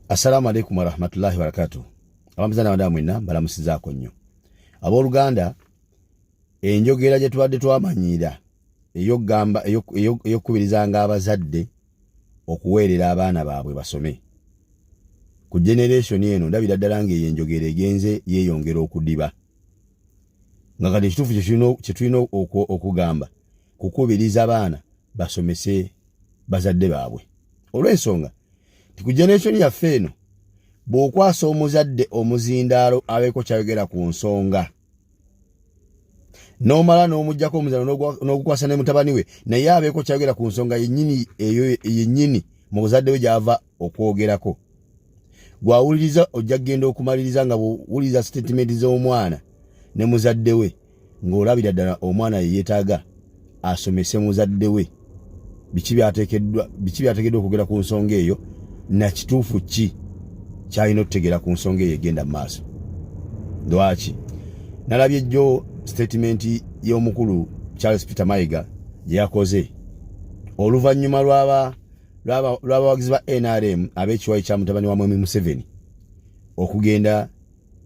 Assalamu alaikum warahmatullahi wabarakatuh. Abamuzana wanda mwina balamusizaako nnyo. Abooluganda enjogera gye tubadde twamanyira ey'okugamba ey'okukubirizanga abazadde okuweerera abaana baabwe basome. Ku generation eno ndabira ddala ng'eyo enjogera egenze yeeyongera okudiba. Nga kati ekituufu kye tulina okugamba kukubiriza abaana basomese bazadde baabwe. Olw'ensonga ku generation yaffe eno bw'okwasa omuzadde omuzindaalo abeeko kyayogera ku nsonga n'omala n'omuggyako omuzaalo n'ogukwasa ne mutabani we naye abeeko kyayogera ku nsonga yennyini eyo yennyini mu buzadde we gy'ava okwogerako. Gw'awuliriza ojja kgenda okumaliriza nga bw'owuliriza statement z'omwana ne muzadde we ng'olabira ddala omwana ye yeetaaga asomese muzadde we biki byateekeddwa okwogera ku nsonga eyo na kituufu ki kyalina okutegeera ku nsonga eyo egenda mu maaso. Lwaki nalabye jjo statement y'omukulu Charles Peter Mayiga gye yakoze oluvannyuma lw'abawagizi ba NRM ab'ekiwayi kya mutabani wa Mwami Museveni okugenda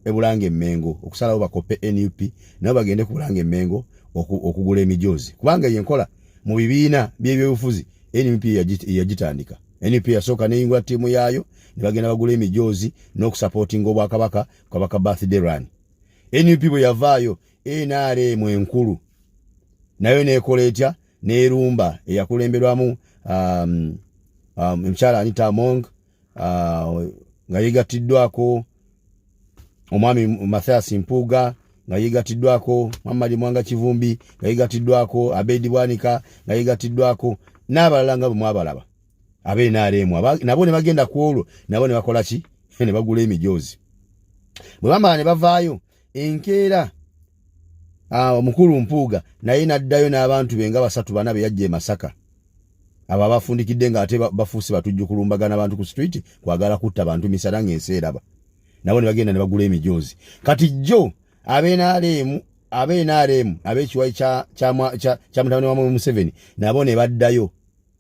e Bulange Emmengo okusalawo bakoppe NUP nabo bagende ku Bulange Emmengo okugula emijoozi kubanga yenkola mu bibiina by'ebyobufuzi NUP yagitandika. NUP yasooka n'eyingula ttiimu yaayo ne bagenda bagula emijoozi n'okusupportinga obwakabaka kabaka birthday run. NUP bwe yavaayo NRM enkulu nayo n'ekola etya n'erumba eyakulemberwamu omukyala Anita Among nga yeegatiddwako omwami Mathias Mpuuga nga yeegatiddwako Muhammad Mwanga Kivumbi nga yeegatiddwako Abedi Bwanika nga yeegatiddwako n'abalala nga bwe mwabalaba NRM nabo ne bagenda ku olwo nabo ne bakola ki ne bagula emijoozi. Bwe bamala ne bavaayo enkeera omukulu Mpuuga naye n'addayo n'abantu be nga 3-4 be yajja e Masaka abo abafundikidde ng'ate bafuuse batujju kulumbagana abantu ku street kwagala kutta bantu misala ng'enseeraba nabo ne bagenda ne bagula emijoozi. Kati jjo NRM ab'ekiwayi kya mutabani wa Mwami Museveni nabo ne baddayo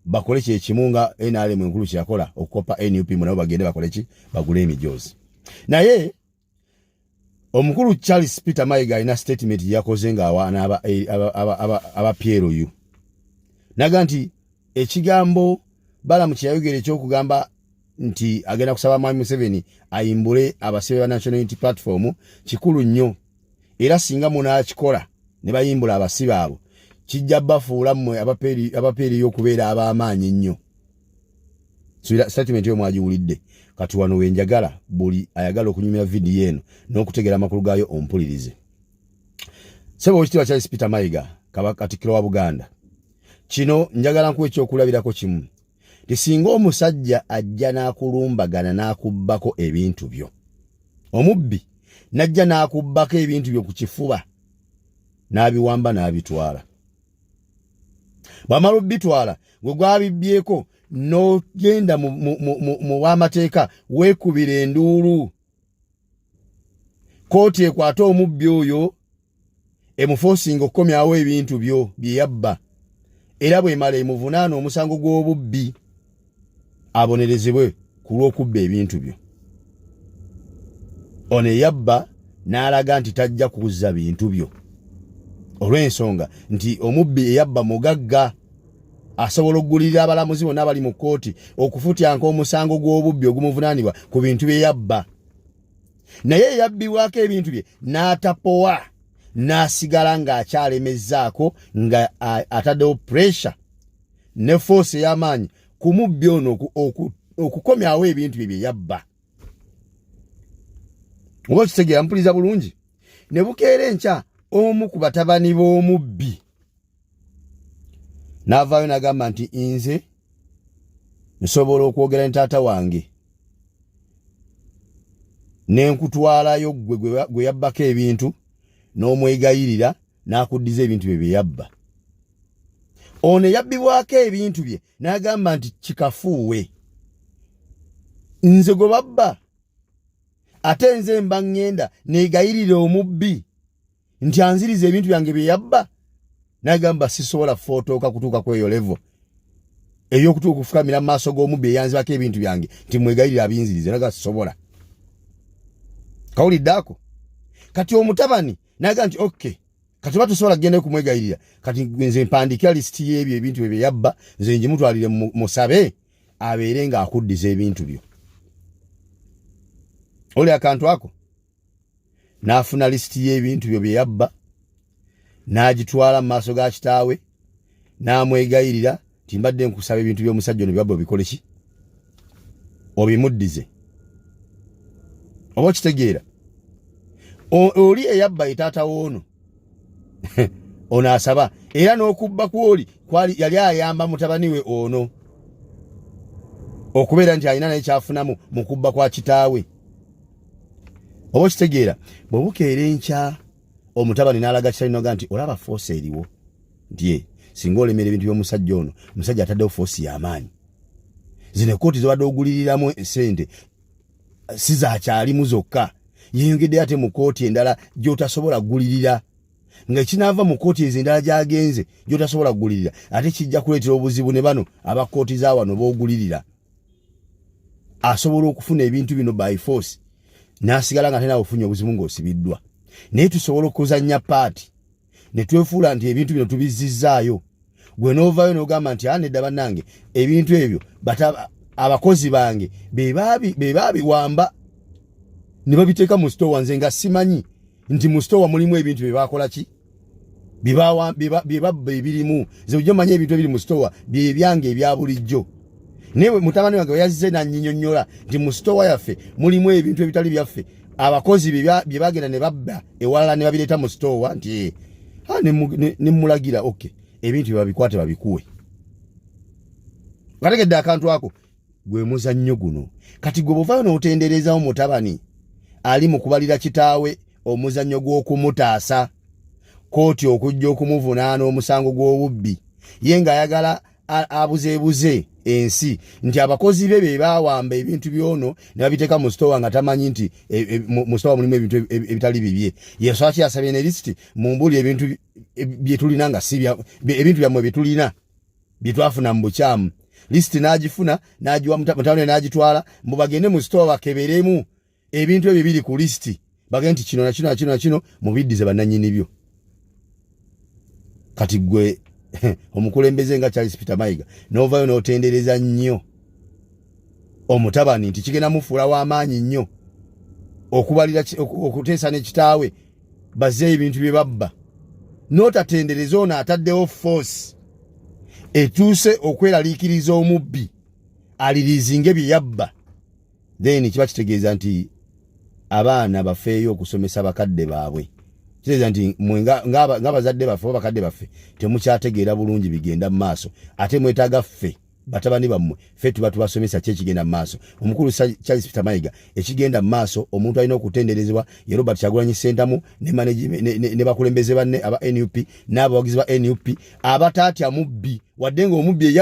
bakole kye kimu nga NRM enkulu kyakola okukopa NUP mu nabo bagende bakole ki bagule emijoozi. Naye omukulu Charles Peter Mayiga alina statement yakoze ng'awaana aba PLU naga nti ekigambo balamu kyeyayogera ekyokugamba nti agenda kusaba Mwami Museveni ayimbule abasibe ba National Unity Platform kikulu nnyo era singa munaakikola ne bayimbula abasibe abo kijja bafuula mmwe abapeeri y'okubeera ab'amaanyi ennyo. Statement yo mwagiwulidde kati wano wenjagala buli ayagala okunyumira vidiyo eno n'okutegeera amakulu gaayo ompulirize. Sebo ekitiibwa Charles Peter Mayiga Katikiro wa Buganda kino njagala nkuwa ekyokulabirako kimu ti singa omusajja ajja n'akulumbagana n'akubbako ebintu byo omubbi najja n'akubbako ebintu byo ku kifuba n'abiwamba n'abitwala bw'amala obbitwala gwe gwabibbyeko n'ogenda mu w'amateeka weekubira enduulu kooti ekwate omubbi oyo emufoosinga okukomyawo ebintu byo bye yabba era bw'emala emuvunaana omusango gw'obubbi abonerezebwe ku lw'okubba ebintu byo. Ono eyabba n'alaga nti tajja kuzza bintu byo olw'ensonga nti omubbi eyabba mugagga asobola okugulirira abalamuzi bonna abali mu kkooti okufutyanka omusango gw'obubbi ogumuvunaanibwa ku bintu bye yabba. Naye eyabbibwako ebintu bye n'atapowa n'asigala ng'akyalemezzaako nga ataddewo pressure ne force ey'amaanyi ku mubbi ono okukomyawo ebintu bye bye yabba. Oba okitegeera mpuliriza bulungi. Ne bukeera enkya omu ku batabani b'omubbi n'avaayo n'agamba nti nze nsobola okwogera ne taata wange n'enkutwalayo gwe yabbako ebintu n'omwegayirira n'akuddiza ebintu bye bye yabba. Ono yabbibwako ebintu bye n'agamba nti kikafuuwe nze gwe babba ate nze mba ngenda neegayirira omubbi nti anziriza ebintu byange bye yabba n'agamba sisobola fotooka kutuuka ku eyo level eyokutuuka okufukamira mu maaso g'omubbi eyanzibako ebintu byange timwegayirira abinzirize naga sisobola. Kawulidde ako? Kati omutabani naga nti okay kati batusobola kugenda kumwegayirira kati nze mpandikira lisiti y'ebyo ebintu bye yabba nze njimutwalire musabe abeere nga akuddiza ebintu byo. Oli akantu ako n'afuna lisiti y'ebintu byo bye yabba n'agitwala mu maaso ga kitaawe n'amwegayirira timbadde nkusaba ebintu by'omusajja ono byabba obikole ki obimuddize. Oba kitegeera oli eyabba etaata woono ono asaba era n'okubba kwoli yali ayamba mutabani we ono okubeera nti alina naye kyafunamu mu kubba kwa kitaawe. Oba kitegeera bwebukeera enkya omutabani n'alaga kitaawe noga nti olaba foosi eriwo nti singa olemera ebintu by'omusajja ono omusajja ataddewo foosi y'amaanyi zino ekooti zibadde oguliriramu sente si zakyalimu zokka yeyongedde ate mu kooti endala gy'otasobola kugulirira nga ekinaava mu kooti ezo endala gy'agenze gy'otasobola kugulirira ate kijja kuleetera obuzibu ne bano aba kooti za wano b'ogulirira. Asobola okufuna ebintu bino by force n'asigala nga tena ofunye obuzibu ng'osibiddwa. Naye tusobola okuzannya paati ne twefuula nti ebintu bino tubizzizaayo gwe n'ovaayo n'ogamba nti nedda bannange ebintu ebyo abakozi bange be baabiwamba ne babiteeka mu sitowa nze nga simanyi nti mu sitowa mulimu ebintu bye baakola ki bye babba ebirimu nze ojja omanyi ebintu ebiri mu sitowa bye byange ebya bulijjo. Naye mutabani wange we yazze nannyinnyonnyola nti mu sitowa yaffe mulimu ebintu ebitali byaffe abakozi bye bagenda ne babba ewalala ne babireeta mu sitowa nti ne mulagira okay ebintu bye babikwate babikuwe. Kategedde akantu ako gwe muzannyo guno kati gwe bovaayo n'otendereza omutabani ali mu kubalira kitaawe omuzannyo gw'okumutaasa kooti okujja okumuvunaana omusango gw'obubbi ye ng'ayagala abuzeebuze ensi nti abakozi be baawamba ebintu byono ne babiteeka mu sitowa nga tamanyi nti mu sitowa mulimu ebintu ebitali bibye. Yesu akyasabye ne lisiti mumbuli ebintu bye tulina nga si ebintu byammwe bye tulina bye twafuna mu bukyamu. Lisiti n'agifuna n'agiwa mutabani n'agitwala mbu bagende mu sitowa bakeberemu ebintu ebyo biri ku lisiti bagende nti kino na kino na kino na kino mubiddize bannannyini byo. Kati gwe omukulembeze nga Charles Peter Mayiga n'ovaayo n'otendereza nnyo omutabani nti kigenda mufuula w'amaanyi nnyo okubalira okuteesa ne kitaawe bazze ebintu bye babba n'otatendereza ono ataddewo force etuuse okweraliikiriza omubbi alirizinge bye yabba then kiba kitegeeza nti abaana bafeeyo okusomesa bakadde baabwe. Kitegeeza nti ng'abazadde baffe oba bakadde baffe temukyategeera bulungi bigenda mu maaso ate mwetaaga ffe batabani bammwe ffe tuba tubasomesa ki ekigenda mu maaso. Omukulu Charles Peter Mayiga ekigenda mu maaso omuntu alina okutenderezebwa ye Robert Kyagulanyi Ssentamu ne bakulembeze banne aba NUP n'abawagizi ba NUP abataatya mubbi wadde ng'omubbi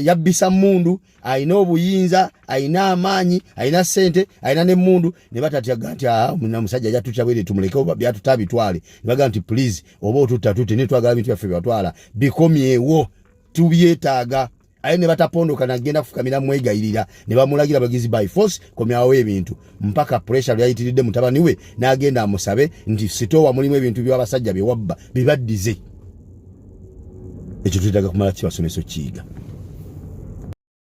yabbisa mmundu alina obuyinza alina amaanyi alina ssente alina n'emmundu ne batatyaga nti omusajja ajja tutya bwere tumuleke oba byatutabitwale ne bagamba nti please oba otutta tutte ne twagala bintu byaffe byatwala bikomyewo tubyetaaga. Aye ne batapondoka nagenda kufukamira mwegayirira ne bamulagira bagizi by force komyawo ebintu mpaka pressure yayitiridde mutabani we n'agenda amusabe nti sitowa mulimu ebintu by'abasajja bye wabba bibaddize. Ekyo tuyitaga kumala kibasomesa kiyiga.